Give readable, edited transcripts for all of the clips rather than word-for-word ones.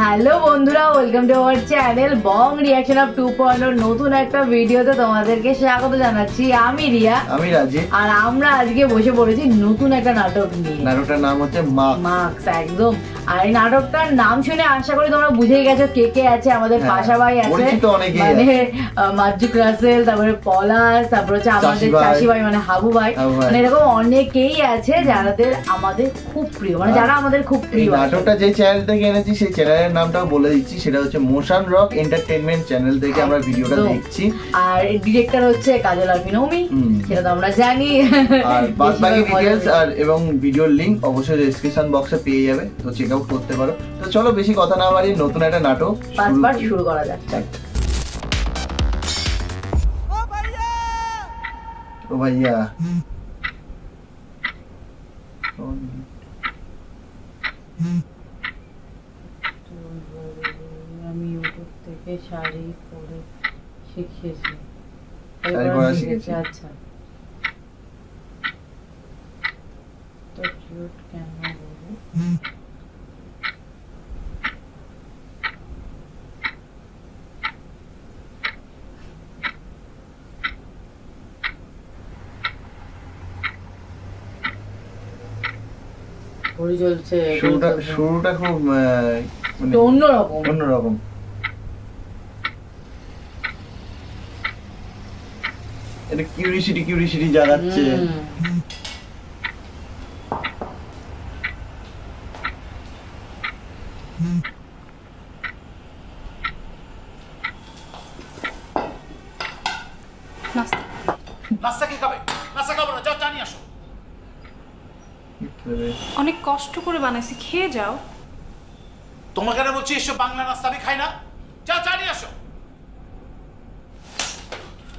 Hello বন্ধুরা, welcome to our channel Bong reaction of 2.0 নতুন একটা ভিডিওতে তোমাদেরকে স্বাগত জানাচ্ছি। আমি রিয়া, আমি রাজীব, আর আমরা আজকে বসে পড়েছি নতুন একটা নাটক নিয়ে। নাটকটার নাম হচ্ছে মার্কস। একদম। আর এই নাটকটার নাম শুনে আশা করি তোমরা বুঝেই গেছো কে কে আছে। আমাদের পাশা ভাই আছে, মানে মাজ্জুক রাসেল, তারপরে পলাশ, তারপরে হচ্ছে আমাদের চাষি ভাই মানে হাবু ভাই, মানে এরকম অনেকেই আছে যাদের আমাদের খুব প্রিয়, মানে যারা আমাদের খুব প্রিয়। নাটকটা যে চ্যানেল থেকে এনেছি সেই চ্যানেলের নামটাও বলে দিচ্ছি, সেটা হচ্ছে মোশন রক এন্টারটেইনমেন্ট চ্যানেল থেকে আমরা ভিডিওটা দেখছি। আর ডিরেক্টর হচ্ছে কাজল আরফি নৌমি, সেটা তো আমরা জানি। আর বাকি ডিটেইলস আর এবং ভিডিওর লিংক অবশ্যই ডেসক্রিপশন বক্সে পেয়ে যাবে, তো চেক আউট করতে পারো। তো চলো বেশি কথা না বাড়িয়ে নতুন একটা নাটক শুরু করা যাক। ও ভাইয়া, আমি ইউটিউব থেকে শাড়ি পরে শিখেছি। আচ্ছা, তো কিউট কেন বলো? চলছে শুরুটা খুব অন্যরকম। এটা কিউরিসিটি জাগাচ্ছে। নাস্তা কি খাবে? নাস্তা খাবো না, যাও চা নিয়ে আসো। অনেক কষ্ট করে বানাইছি, খেয়ে যাও। তোমাকে না বলছি এসব বাংলা নাস্তা আমি খাই না, যাও চা নিয়ে আসো।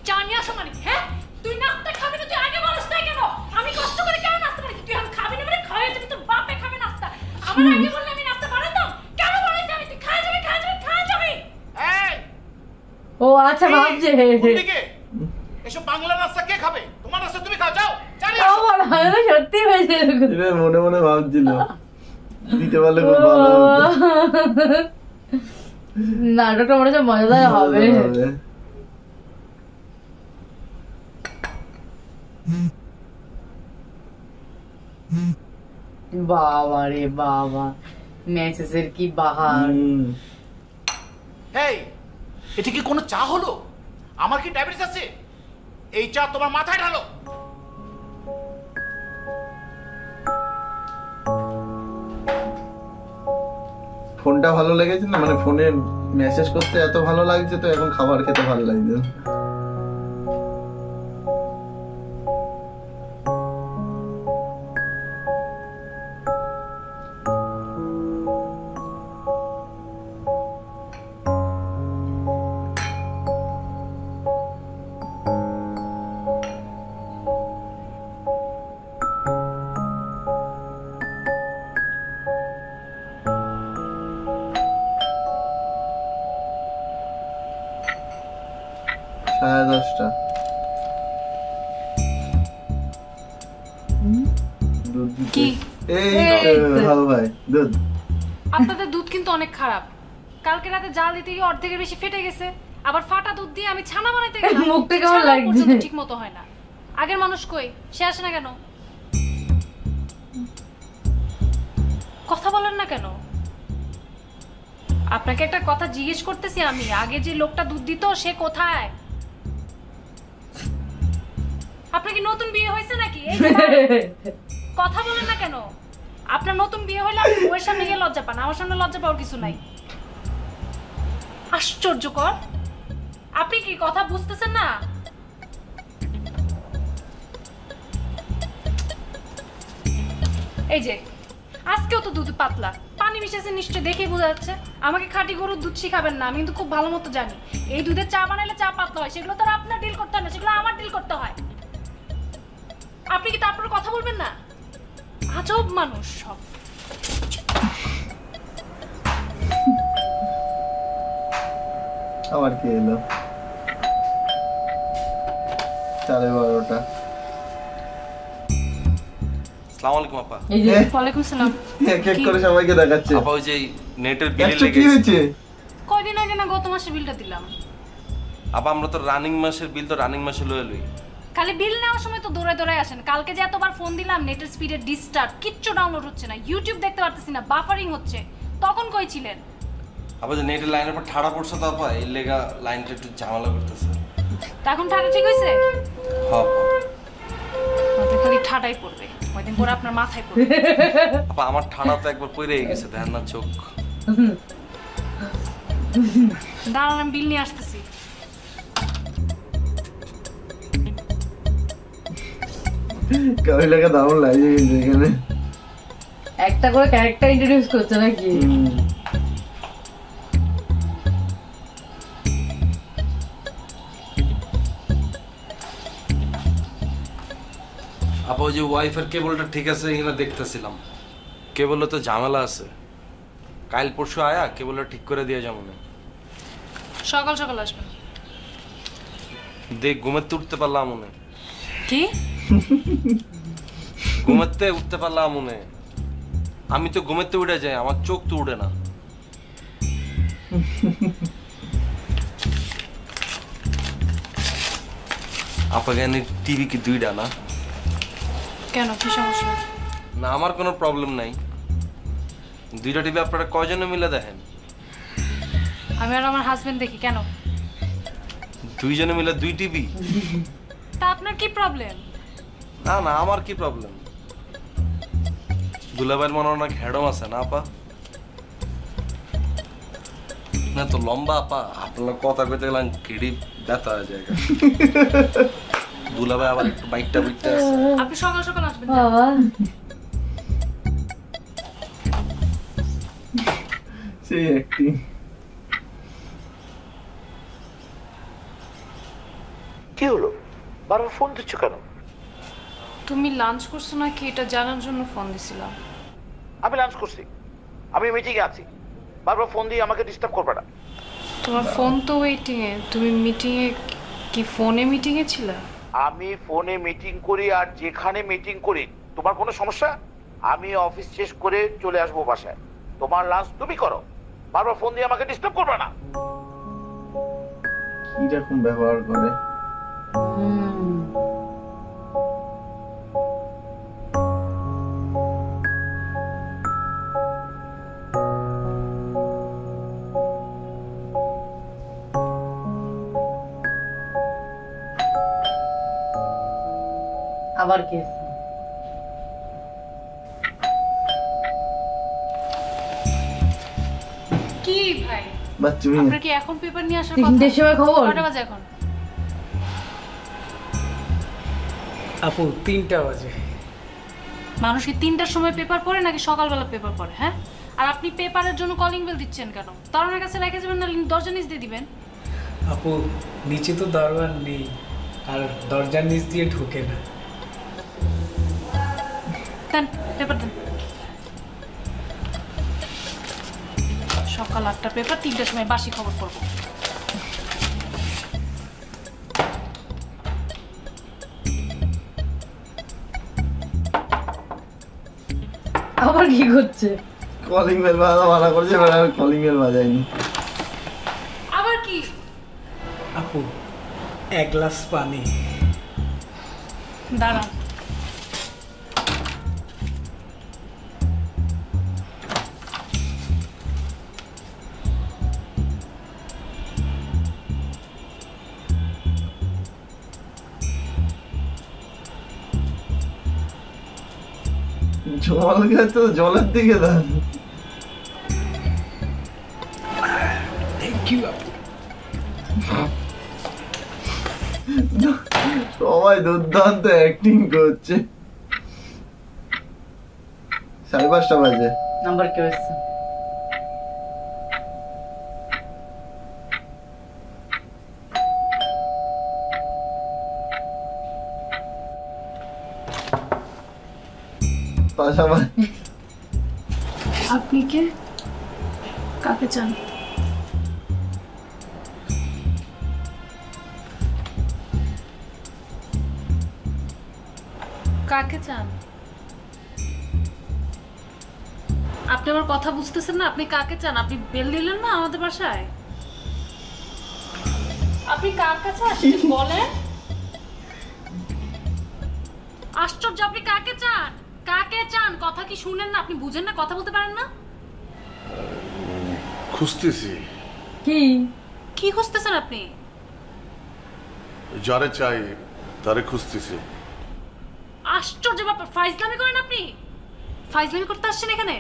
চা নিয়ে আসো মানে? হ্যাঁ, তুই নাস্তা খাবি না, তুই আগে বলিস না কেন? আমি কষ্ট করে কেন নাস্তা বানাইছি? তুই এখন খাবি না মানে খাওয়া যাবে, তোর বাপে খাবে নাস্তা। আমার আগে বললে আমি নাস্তা বানাতাম? কেন বলিস আমি? তুই খাওয়া যাবে। এই ও আচ্ছা, ভাবছে কোনদিকে? এসব বাংলা নাস্তা কে খাবে? তোমার নাস্তা তুমি খাও, যাও চা নিয়ে আসো। সত্যি হয়েছে, মনে মনে ভাবছিল দিতে পারলে খুব ভালো হতো। নাটকটা মনে হচ্ছে মজাদার হবে। বাবা রে বাবা, মেসেজের কি বাহার। এই এটা কি কোনো চা হলো? আমার কি ডায়াবেটিস আছে? এই চা তোমার মাথায় ঢালো। ফোনটা ভালো লেগেছে না, মানে ফোনে মেসেজ করতে এত ভালো লাগছে, তো এখন খাবার খেতে ভালো লাগছে। আপনাদের দুধ কিন্তু অনেক খারাপ। কালকে রাতে জাল দিতে গিয়ে অর্ধেকের বেশি ফেটে গেছে। আবার ফাটা দুধ দিয়ে আমি ছানা বানাইতে গেলাম, মুখটা কেমন লাগছে, ঠিক মতো হয় না। আগের মানুষ কই, সে আসে না কেন? কথা বলেন না কেন? আপনাকে একটা কথা জিজ্ঞেস করতেছি আমি, আগে যে লোকটা দুধ দিত সে কোথায়? আপনার কি নতুন বিয়ে হয়েছে নাকি? কথা বলেন না কেন? আপনার নতুন বিয়ে হইলে আপনি বউয়ের সামনে গিয়ে লজ্জা পান, আমার সামনে লজ্জা পাওয়ার কিছু নাই। আশ্চর্যকর, আপনি কি কথা বুঝতেছেন না? এই যে আজকেও তো দুধ পাতলা, পানি মিশাছে নিশ্চয়, দেখে বোঝা যাচ্ছে। আমাকে খাঁটি গরুর দুধ শিখাবেন না, আমি কিন্তু খুব ভালো মতো জানি এই দুধের চা বানাইলে চা পাতলা হয়। সেগুলো তো আপনার ডিল করতে হয় না, সেগুলো আমার ডিল করতে হয়। আপনি কি তারপর কথা বলবেন না? আজব মানুষ সব। আবার কি এলো? 12:30। আসসালামু আলাইকুম আপা। এই যে ওয়ালাইকুম সালাম। এক এক করে সবাইকে দেখাচ্ছে। আপা ওই যে নেটের বিল একশো কি লেগেছে। হয়েছে? কয়দিন আগে না গত মাসে বিলটা দিলাম। আপা আমরা তো রানিং মাসের বিল তো রানিং মাসে লয়ে লই। খালি বিল নেওয়ার সময় তো দৌড়ে দৌড়ে আসেন। কালকে যে এতবার ফোন দিলাম নেটের স্পিডে ডিস্টার্ব, কিচ্ছু ডাউনলোড হচ্ছে না, ইউটিউব দেখতে পারতেছি না, বাফারিং হচ্ছে। তখন কই ছিলেন? আপা যে নেটের লাইনের উপর ঠাড়া পড়ছে তো আপা, এই লেগা লাইনটা একটু ঝামেলা করতেছে। তা এখন ঠাটা ঠিক হইছে? হ্যাঁ আমাদের খালি ঠাটাই পড়বে, কয়দিন পরে আপনার মাথায় পড়বে। আপা আমার ঠাড়া তো একবার পড়ে গেছে, দেখেন না চোখ। দাঁড়ান আমি বিল নিয়ে আসতেছি। কারো লেখা দারুণ লাগে কিন্তু এখানে। একটা করে ক্যারেক্টার ইন্ট্রোডিউস করছে নাকি? আপা ওই যে ওয়াইফাই কেবলটা ঠিক আছে কিনা দেখতেছিলাম, কেবলে তো ঝামেলা আছে। কাল পরশু আয়া কেবলটা ঠিক করে দিয়ে যাবো না। সকাল সকাল আসবেন। দেখ ঘুমাতে উঠতে পারলাম মনে। কি? ঘুমাতে উঠতে পারলাম মনে। আমি তো ঘুমাতে উঠে যাই, আমার চোখ তো উঠে না। আপনাকে টিভি কি দুইটা না? কেন, কি সমস্যা? না আমার কোনো প্রবলেম নাই, দুইটা টিভি আপনারা কয়জনে মিলে দেখেন? আমি আর আমার হাজবেন্ড দেখি। কেন? দুইজনে মিলে দুই টিভি? তা আপনার কি প্রবলেম? না না আমার কি প্রবলেম? দুলাভাইয়ের মনে অনেক হ্যাডম আছে না আপা? না তো লম্বা আপা, আপনার কথা কইতে গেলাম গিড়ি ব্যথা হয়ে যায়। দুলাভাই আবার একটু বাইকটা বুঝতে আছে। আপনি সকাল সকাল আসবেন। বাবা সেই একটি কি হলো, বারবার ফোন দিচ্ছ কেন? তুমি লাঞ্চ করছো নাকি এটা জানার জন্য ফোন দিছিলাম। আমি লাঞ্চ করছি, আমি মিটিংয়ে আছি, বারবার ফোন দিয়ে আমাকে ডিস্টার্ব করবে না। তোমার ফোন তো ওয়েটিং এ, তুমি মিটিং এ কি ফোনে মিটিং এ ছিলে? আমি ফোনে মিটিং করি আর যেখানে মিটিং করি, তোমার কোনো সমস্যা? আমি অফিস শেষ করে চলে আসবো বাসায়, তোমার লাঞ্চ তুমি করো, বারবার ফোন দিয়ে আমাকে ডিস্টার্ব করবে না। কি রকম ব্যবহার করে। আবার কেস। কি ভাই, বাস তুমি আপনার কি এখন পেপার নিয়ে আসার কথা? 3টের সময় খবর? কটা বাজে এখন? আপু 3টা বাজে। মানুষ কি 3টার সময় পেপার পড়ে নাকি সকালবেলা পেপার পড়ে? হ্যাঁ, আর আপনি পেপারের জন্য কলিং বেল দিচ্ছেন কেন? দরজার কাছে রেখে যাবেন না দরজা নিচ দিয়ে দিবেন? আপু নিচে তো দরজা নেই, আর দরজার নিচ দিয়ে ঢোকে না। দেন পেপার দেন। সকাল 8টা পেপার, 3টার সময় বাসি খবর পড়বো। আবার কি করছে? কলিং বেল বাজা মানা করছে, এবার আর কলিং বেল বাজায়নি। আবার কি? আপু 1 গ্লাস পানি। দাঁড়ান। জল তো জলের দিকে দাঁড়। থ্যাংক ইউ আপু। সবাই দুর্দান্ত অ্যাক্টিং করছে। 5:30 বাজে। নাম্বার কেউ এসছে? পাশাপাশি আপনি কে? কাকে চান? কাকে চান? আপনি আমার কথা বুঝতেছেন না? আপনি কাকে চান? আপনি বেল দিলেন না আমাদের বাসায়? আপনি কার কাছে আসছেন বলেন? আশ্চর্য, আপনি কাকে চান? কাকে চান? কথা কি শুনেন না? আপনি বুঝেন না? কথা বলতে পারেন না? খুঁজতেছি। কি কি খুঁজতেছেন আপনি? যারে চাই তারে খুঁজতেছি। আশ্চর্য ব্যাপার, ফাইজলামি করেন আপনি? ফাইজলামি করতে আসছেন এখানে?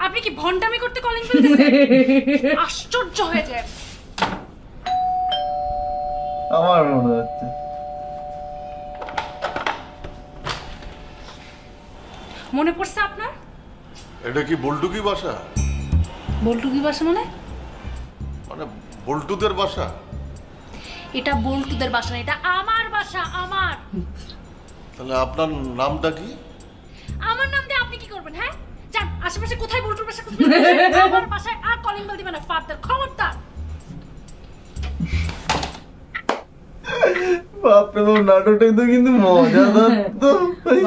আপনি কি ভন্ডামি করতে কলিং বেল দিয়েছেন? আশ্চর্য হয়ে যায়। আমার মনে হচ্ছে মনে পড়ছে আপনার? এটা কি বল্টুকি বাসা? বল্টু কি বাসা মানে? মানে বল্টুদের বাসা? এটা বল্টুদের বাসা না, এটা আমার বাসা, আমার। তাহলে আপনার নামটা কি? আমার নাম দিয়ে আপনি কি করবেন? হ্যাঁ, যান আশেপাশে কোথায় বল্টুর বাসা খুঁজবেন। আমার বাসায় আর কলিং বেল দিবেন না, ফাদার, খবরদার। বাপরে বাপ, নাটকটা কিন্তু মজাদার তো।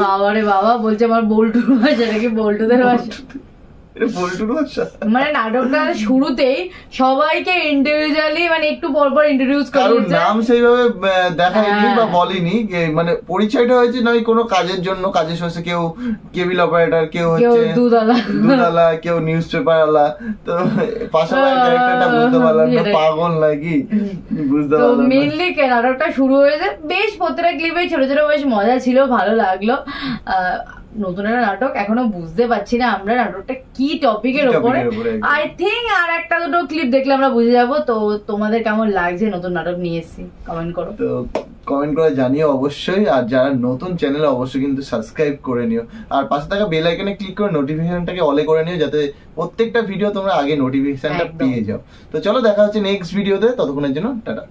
বাবারে বাবা, বলছে আমার বল্টুর বাসা নাকি বল্টুদের বাসা। এটা বল্টুর বাসা। মানে নাটকটা শুরুতেই সবাইকে ইন্ডিভিজুয়ালি মানে একটু পর পর ইন্ট্রোডিউস করে কারণ দিয়েছে। নাম সেইভাবে দেখায়নি হ্যাঁ। বা বলেনি, মানে পরিচয়টা হয়েছে নয় কোনো কাজের জন্য, কাজের শেষে কেউ কেবিল অপারেটর, কেউ হচ্ছে দুধওয়ালা, কেউ নিউজ পেপার ওয়ালা। তো পাশাপাশি ক্যারেক্টারটা বুঝতে পারলাম না পাগল নাকি বুঝতে তো পারলাম না। মেইনলি নাটকটা শুরু হয়েছে বেশ, প্রত্যেকটা ক্লিপে ছোট ছোট বেশ মজা ছিল, ভালো লাগলো। নতুন একটা নাটক, এখনো বুঝতে পারছি না আমরা নাটকটা কি টপিকের উপরে। আই থিঙ্ক আর একটা দুটো ক্লিপ দেখলে আমরা বুঝে যাবো। তো তোমাদের কেমন লাগছে নতুন নাটক নিয়ে এসেছি কমেন্ট করো। তো কমেন্ট করে জানিও অবশ্যই। আর যারা নতুন চ্যানেলে অবশ্যই কিন্তু সাবস্ক্রাইব করে নিও, আর পাশে থাকা বেল আইকনে ক্লিক করে নোটিফিকেশনটাকে অলে করে নিও, যাতে প্রত্যেকটা ভিডিও তোমরা আগে নোটিফিকেশনটা পেয়ে যাও। তো চলো দেখা হচ্ছে নেক্সট ভিডিওতে, ততক্ষণের জন্য টাটা।